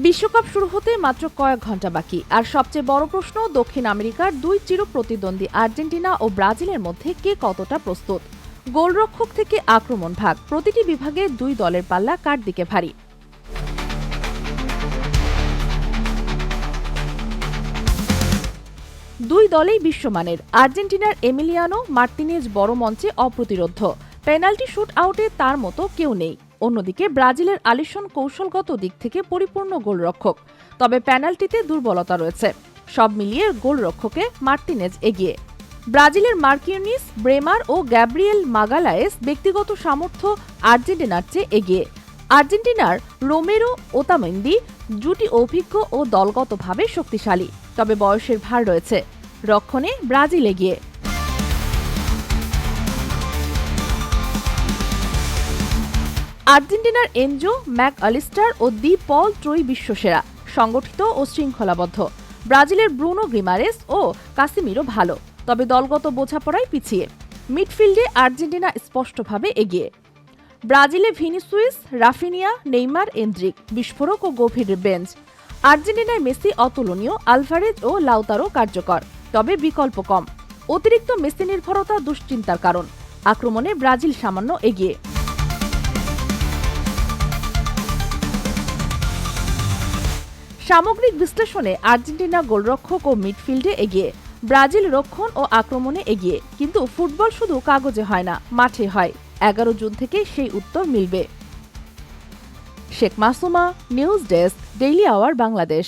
বিশ্বকাপ শুরু হতে মাত্র কয়েক ঘন্টা বাকি, আর সবচেয়ে বড় প্রশ্ন দক্ষিণ আমেরিকার দুই চিরপ্রতিদ্বন্দ্বী আর্জেন্টিনা ও ব্রাজিলের মধ্যে কে কতটা প্রস্তুত। গোলরক্ষক থেকে আক্রমণ ভাগ, প্রতিটি বিভাগে দুই দলের পাল্লা কার দিকে ভারী। দুই দলেই বিশ্বমানের। আর্জেন্টিনার এমিলিয়ানো মার্তিনেজ বড় মঞ্চে অপ্রতিরোধ্য, পেনাল্টি শুট আউটে তার মতো কেউ নেই। অন্যদিকে ব্রাজিলের আলিসন কৌশলগত দিক থেকে পরিপূর্ণ গোলরক্ষক, তবে পেনাল্টিতে দুর্বলতা রয়েছে। সব মিলিয়ে গোলরক্ষকে মার্তিনেজ এগিয়ে। ব্রাজিলের মার্কিউনিস ব্রেমার ও গ্যাব্রিয়েল মাগালায়েস ব্যক্তিগত সামর্থ্য আর্জেন্টিনার চেয়ে এগিয়ে। আর্জেন্টিনার রোমেরো ওতামেন্দি জুটি অভিজ্ঞ ও দলগতভাবে শক্তিশালী, তবে বয়সের ভার রয়েছে। রক্ষণে ব্রাজিল এগিয়ে। আর্জেন্টিনার এনজো ম্যাকঅ্যালিস্টার ও দি পল ট্রই বিশ্বসেরা, সংগঠিত ও শৃঙ্খলাবদ্ধ। ব্রাজিলের ব্রুনো গ্রিমারেস ও কাসিমিরো ভালো, তবে দলগত বোঝাপড়ায় পিছিয়ে। মিডফিল্ডে আর্জেন্টিনা স্পষ্টভাবে এগিয়ে। ব্রাজিলে ভিনিসিয়াস, রাফিনিয়া, নেইমার, এন্দ্রিক বিস্ফোরক ও গভীর বেঞ্চ। আর্জেন্টিনায় মেসি অতুলনীয়, আলভারেজ ও লাউতারো কার্যকর, তবে বিকল্প কম। অতিরিক্ত মেসি নির্ভরতা দুশ্চিন্তার কারণ। আক্রমণে ব্রাজিল সামান্য এগিয়ে। সামগ্রিক বিশ্লেষণে আর্জেন্টিনা গোলরক্ষক ও মিডফিল্ডে এগিয়ে, ব্রাজিল রক্ষণ ও আক্রমণে এগিয়ে। কিন্তু ফুটবল শুধু কাগজে হয় না, মাঠে হয়। 11 জুন থেকে সেই উত্তর মিলবে। Sheikh Masuma, news desk, daily our Bangladesh.